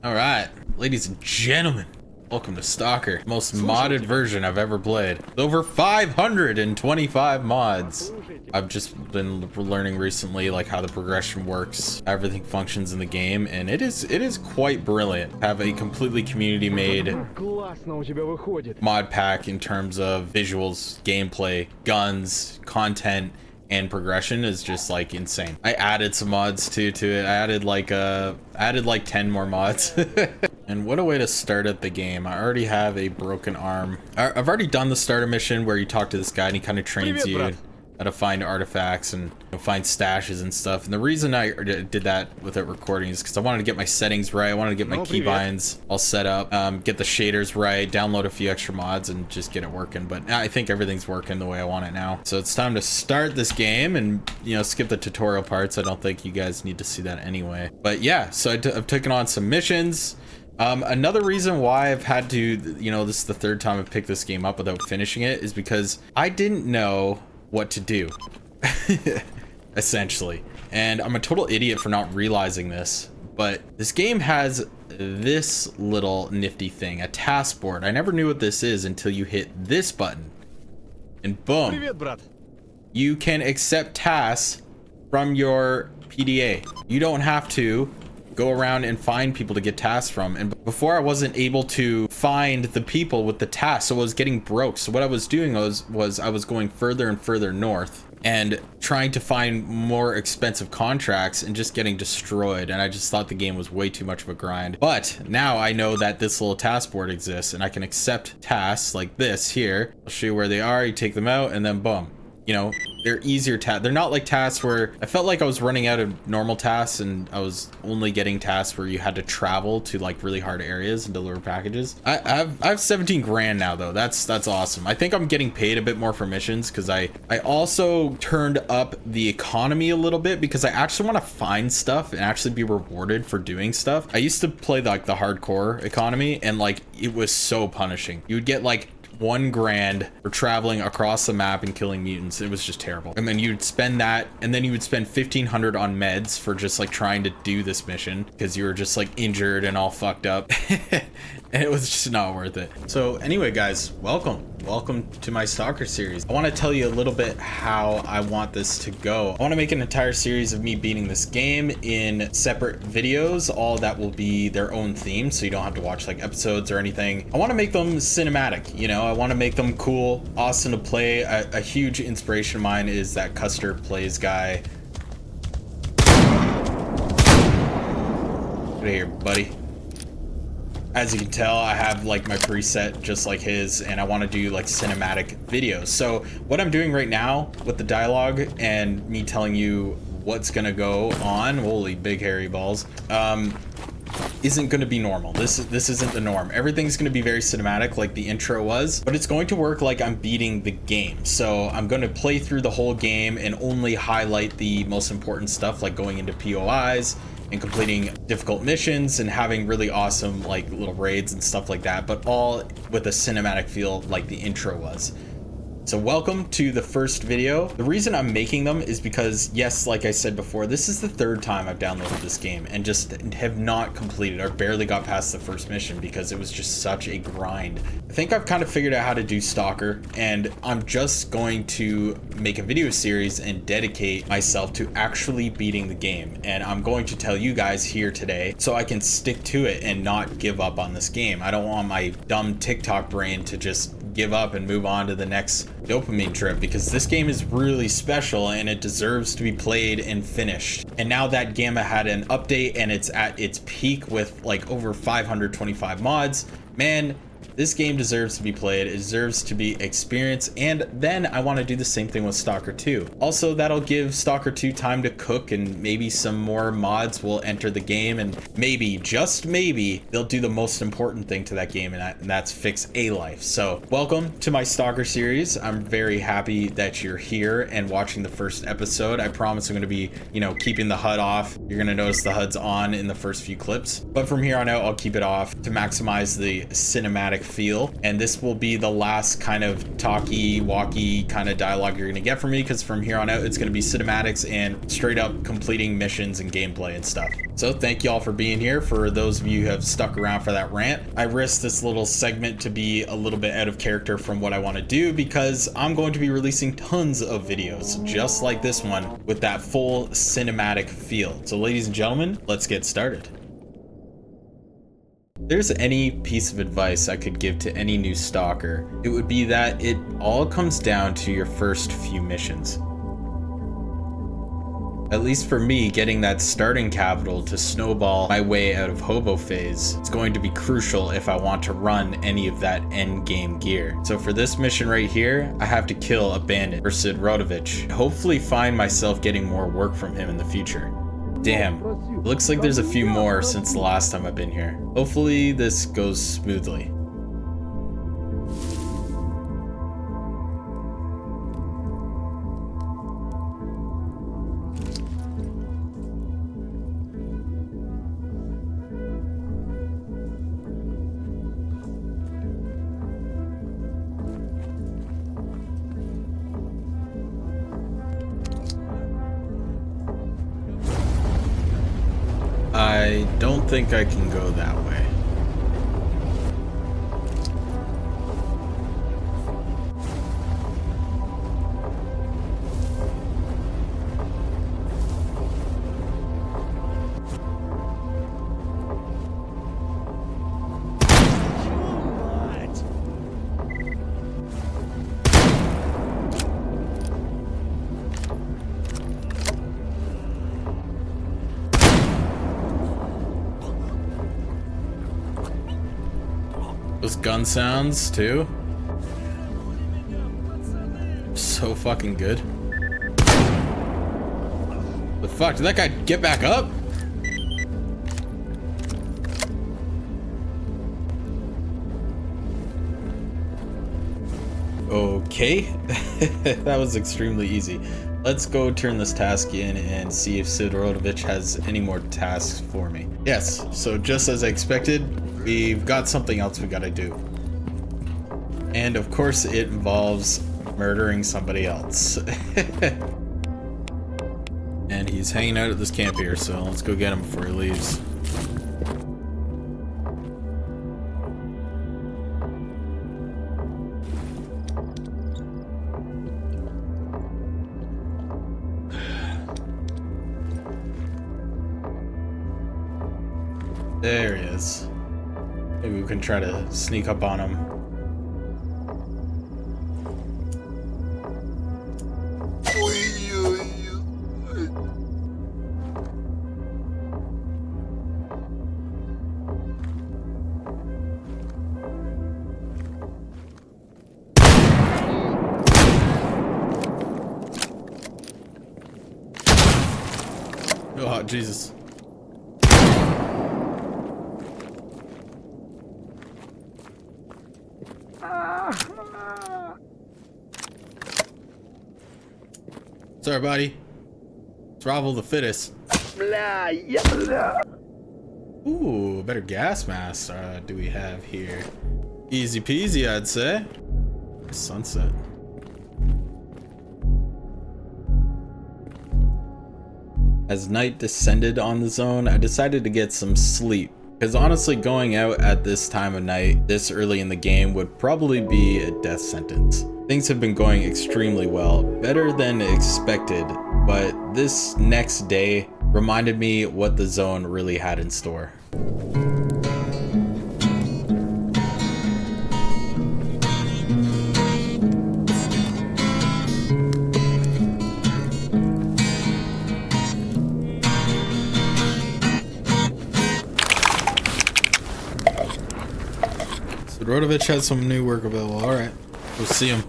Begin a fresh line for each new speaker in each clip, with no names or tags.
All right, ladies and gentlemen, welcome to Stalker, most modded version I've ever played. With over 525 mods. I've just been learning recently like how the progression works, how everything functions in the game, and it is quite brilliant. Have a completely community made mod pack in terms of visuals, gameplay, guns, content, and progression is just like insane. I added some mods to it. I added like 10 more mods. And what a way to start at the game. I already have a broken arm. I've already done the starter mission where you talk to this guy and he kind of trains you how to find artifacts and find stashes and stuff. And the reason I did that without recording is because I wanted to get my settings right. I wanted to get my keybinds all set up, get the shaders right, download a few extra mods, and just get it working. But I think everything's working the way I want it now. So it's time to start this game and, skip the tutorial parts. I don't think you guys need to see that anyway. But yeah, so I've taken on some missions. Another reason why I've had to, this is the third time I've picked this game up without finishing it, is because I didn't know what to do, essentially. And I'm a total idiot for not realizing this, but this game has this little nifty thing, a task board. I never knew what this is until you hit this button, and boom, you can accept tasks from your PDA. You don't have to go around and find people to get tasks from. And before, I wasn't able to find the people with the tasks, so I was getting broke. So what I was doing was I was going further and further north and trying to find more expensive contracts and just getting destroyed. And I just thought the game was way too much of a grind. But now I know that this little task board exists and I can accept tasks like this here. I'll show you where they are. You take them out and then boom. They're easier tasks. They're not like tasks where I felt like I was running out of normal tasks and I was only getting tasks where you had to travel to like really hard areas and deliver packages. I have 17 grand now though. That's awesome. I think I'm getting paid a bit more for missions because I also turned up the economy a little bit because I actually want to find stuff and actually be rewarded for doing stuff. I used to play like the hardcore economy and like it was so punishing. You would get like 1 grand for traveling across the map and killing mutants. It was just terrible. And then you'd spend that, and then you would spend 1,500 on meds for just like trying to do this mission because you were just like injured and all fucked up. And it was just not worth it. So anyway, guys, welcome to my Stalker series. I want to tell you a little bit how I want this to go. I want to make an entire series of me beating this game in separate videos. All that will be their own theme, so you don't have to watch like episodes or anything. I want to make them cinematic, I want to make them cool, awesome to play. A huge inspiration of mine is that Custer Plays guy. Get out of here, buddy. As you can tell, I have like my preset just like his, and I want to do like cinematic videos. So what I'm doing right now with the dialogue and me telling you what's gonna go on, holy big hairy balls, isn't going to be normal. This isn't the norm. Everything's going to be very cinematic like the intro was, but it's going to work like I'm beating the game. So I'm going to play through the whole game and only highlight the most important stuff, like going into POIs and completing difficult missions and having really awesome like little raids and stuff like that, but all with a cinematic feel like the intro was. So welcome to the first video. The reason I'm making them is because, yes, like I said before, this is the third time I've downloaded this game and just have not completed or barely got past the first mission because it was just such a grind. I think I've kind of figured out how to do Stalker, and I'm just going to make a video series and dedicate myself to actually beating the game. And I'm going to tell you guys here today so I can stick to it and not give up on this game. I don't want my dumb TikTok brain to just give up and move on to the next dopamine trip, because this game is really special and it deserves to be played and finished. And now that Gamma had an update and it's at its peak with like over 525 mods, man, this game deserves to be played. It deserves to be experienced. And then I want to do the same thing with Stalker 2. Also, that'll give Stalker 2 time to cook, and maybe some more mods will enter the game, and maybe, just maybe, they'll do the most important thing to that game, and that's fix a life. So welcome to my Stalker series. I'm very happy that you're here and watching the first episode. I promise I'm going to be, keeping the HUD off. You're going to notice the HUD's on in the first few clips, but from here on out, I'll keep it off to maximize the cinematic feel, and this will be the last kind of talky walkie kind of dialogue you're gonna get from me, because from here on out it's gonna be cinematics and straight up completing missions and gameplay and stuff. So thank you all for being here. For those of you who have stuck around for that rant, I risked this little segment to be a little bit out of character from what I want to do, because I'm going to be releasing tons of videos just like this one with that full cinematic feel. So ladies and gentlemen, let's get started. If there's any piece of advice I could give to any new stalker, it would be that it all comes down to your first few missions. At least for me, getting that starting capital to snowball my way out of hobo phase is going to be crucial if I want to run any of that end game gear. So for this mission right here, I have to kill a bandit for Sid Rodovich. Hopefully find myself getting more work from him in the future. Damn, it looks like there's a few more since the last time I've been here. Hopefully this goes smoothly. I don't think I can go that way. Those gun sounds too. So fucking good. The fuck, did that guy get back up? Okay. That was extremely easy. Let's go turn this task in and see if Sid Rodovich has any more tasks for me. Yes, so just as I expected, we've got something else we gotta do. And of course it involves murdering somebody else. And he's hanging out at this camp here, so let's go get him before he leaves. There he is. Maybe we can try to sneak up on him. Oh, Jesus. Sorry, buddy. Survival of the fittest. Ooh, better gas mask do we have here? Easy peasy, I'd say. Sunset. As night descended on the zone, I decided to get some sleep. Because honestly, going out at this time of night, this early in the game, would probably be a death sentence. Things have been going extremely well, better than expected, but this next day reminded me what the zone really had in store. So Rodovich has some new work available. Alright, we'll see him.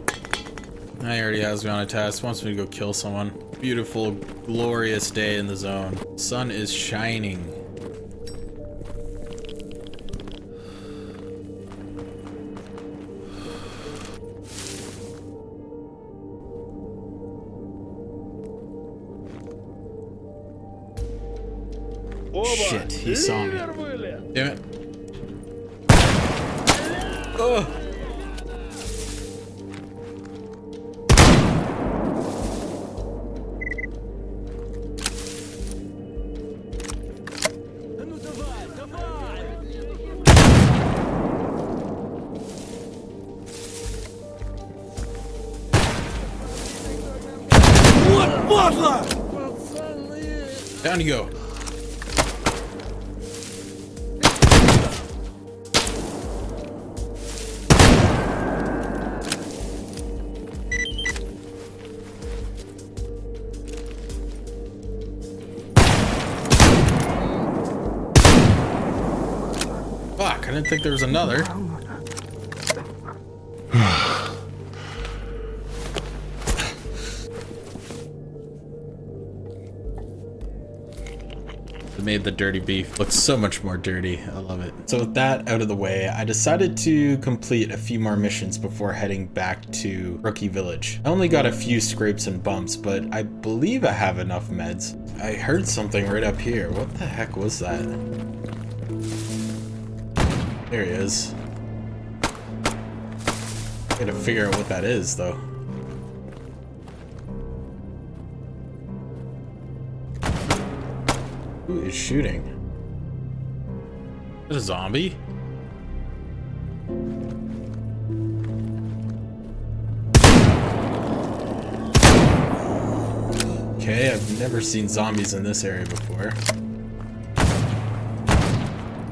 He already has me on a task, wants me to go kill someone. Beautiful, glorious day in the zone. Sun is shining. Shit, he saw me. Damn it. Ugh. Down you go. Fuck, I didn't think there was another. It made the dirty beef look so much more dirty. I love it. So with that out of the way, I decided to complete a few more missions before heading back to Rookie Village. I only got a few scrapes and bumps, but I believe I have enough meds. I heard something right up here. What the heck was that? There he is. Gotta figure out what that is, though. Who is shooting? Is it a zombie? Okay, I've never seen zombies in this area before.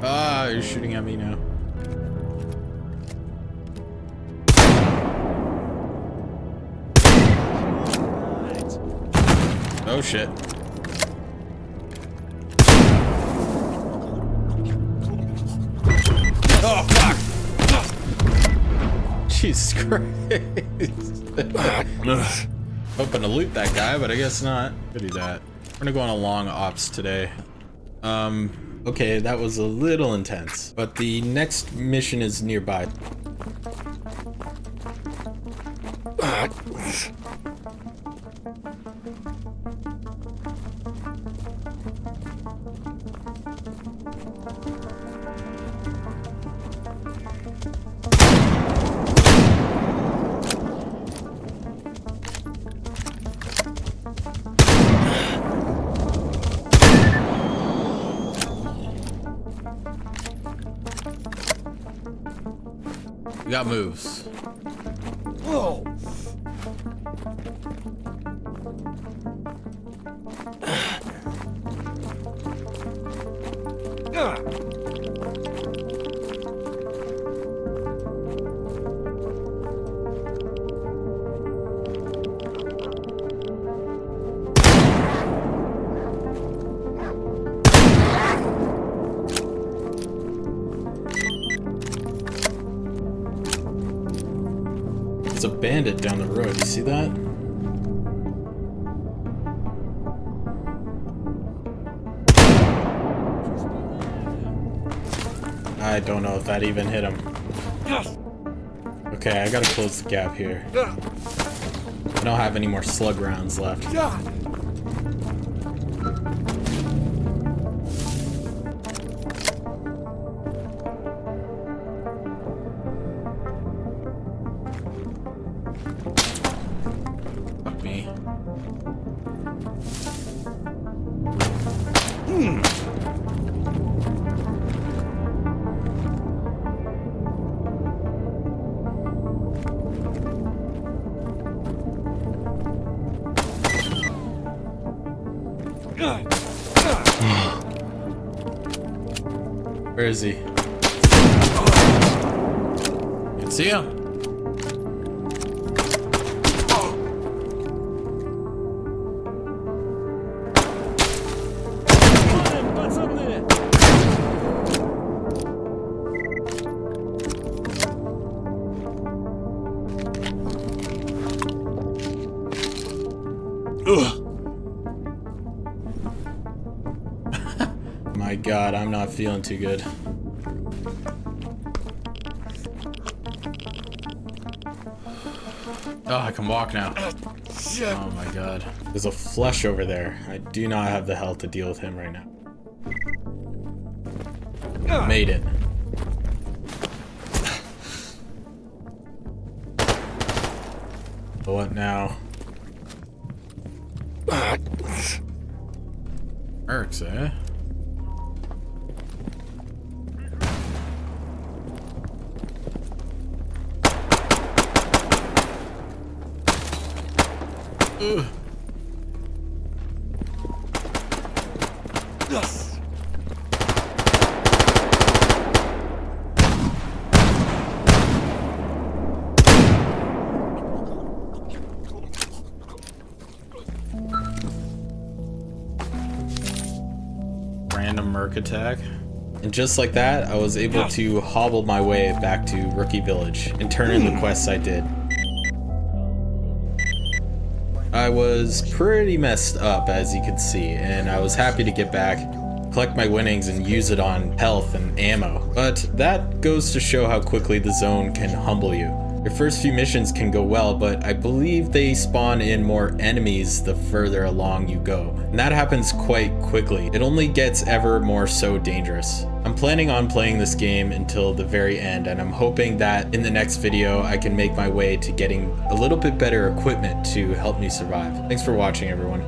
Ah, you're shooting at me now. Oh shit. Oh fuck! Jesus Christ. Hoping to loot that guy, but I guess not. Could do that. We're gonna go on a long ops today. Okay, that was a little intense, but the next mission is nearby. We got moves.
Whoa.
There's a bandit down the road. You see that? I don't know if that even hit him. Okay, I gotta close the gap here. I don't have any more slug rounds left. Fuck me. Where is he? Can see him. My God, I'm not feeling too good. Oh, I can walk now. Oh my God. There's a flush over there. I do not have the health to deal with him right now. Made it. What now? Mercs, eh? Ugh. Random merc attack. And just like that, I was able to hobble my way back to Rookie Village and turn in the quests I did. I was pretty messed up, as you can see, and I was happy to get back, collect my winnings, and use it on health and ammo. But that goes to show how quickly the zone can humble you. Your first few missions can go well, but I believe they spawn in more enemies the further along you go. And that happens quite quickly. It only gets ever more so dangerous. I'm planning on playing this game until the very end, and I'm hoping that in the next video I can make my way to getting a little bit better equipment to help me survive. Thanks for watching, everyone.